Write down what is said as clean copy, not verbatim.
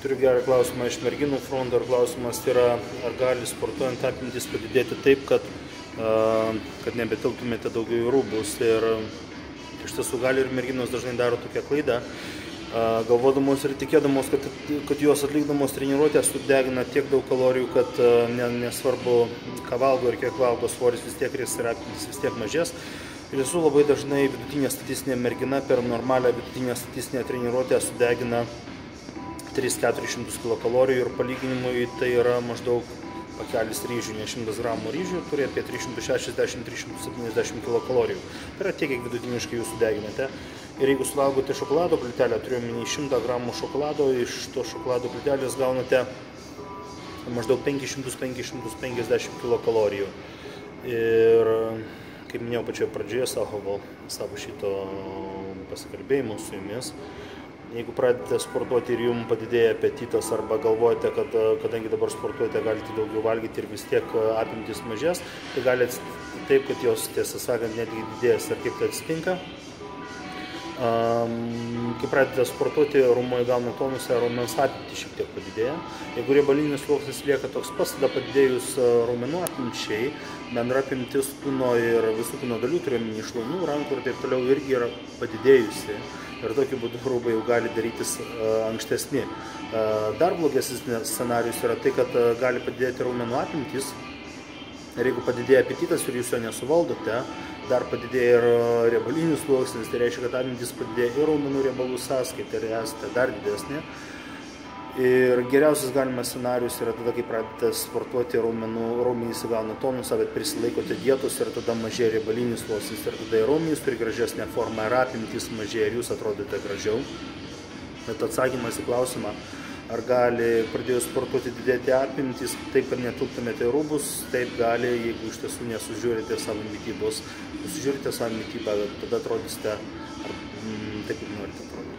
Turiu gerą klausimą iš merginų fronto ir klausimas yra, ar gali sportuojant apimtis padidėti taip, kad nebetilptumėte daugiau į rūbus. Ir iš tiesų gali ir merginos dažnai daro tokią klaidą, galvodamos ir tikėdamos, kad jos atlikdamos treniruotę sudegina tiek daug kalorijų, kad nesvarbu, ką valgo ir kiek valgo, svoris vis tiek kris ir apimtis vis tiek mažės. Iš tiesų labai dažnai vidutinė statistinė mergina per normalią vidutinę statistinę treniruotę sudegina 300–400 kilokalorijų ir palyginimui tai yra maždaug pakelis ryžių, ne 100 gramų ryžių, turi apie 360–370 kilokalorijų. Tai yra tiek, kiek vidutiniškai jūs sudeginate. Ir jeigu suvalgote šokolado plytelę, turiu omeny 100 gramų šokolado, iš to šokolado plytelės gaunate maždaug 500–550 kilokalorijų. Ir kaip minėjau pačioje pradžioje savo šito pasikalbėjimo su jumis, jeigu pradedate sportuoti ir jums padidėja apetitas arba galvojate, kad kadangi dabar sportuojate, galite daugiau valgyti ir vis tiek apimtis mažės, tai gali atsitikti taip, kad jos, tiesą sakant, netgi didės. Ir kaip tai atsitinka? Kai pradedate sportuoti, raumenys gauna tonusą, raumens apimtis šiek tiek padidėja. Jeigu riebalinis sluoksnis lieka toks pats, tada padidėjus raumenų apimčiai, bendra apimtis kūno ir visų kūno dalių, turėjome šlaunų, rankų ir taip toliau, irgi yra padidėjusi. Ir tokiu būdu rūbai jau gali darytis ankštesni. Dar blogesnis scenarijus yra tai, kad gali padidėti raumenų apimtis. Ir jeigu padidėja apetitas ir jūs jo nesuvaldote, dar padidėja ir riebalinis sluoksnis, tai reiškia, kad apimtis padidėja ir raumenų riebalų sąskaita ir esate dar didesnė. Ir geriausias galimas scenarijus yra tada, kai pradedate sportuoti, raumenys įgauna tonusą, bet prisilaikote dietos ir tada mažėja riebalinis sluoksnis. Ir tada raumenys turi gražesnę formą ir apimtis mažėja ir jūs atrodote gražiau. Bet atsakymas į klausimą, ar gali pradėjus sportuoti didėti apimtis taip, kad netilptumėte į rūbus, taip gali, jeigu iš tiesų nesužiūrite savo mitybos. Sužiūrite savo mitybą, tada atrodysite taip, kaip norite atrodyti.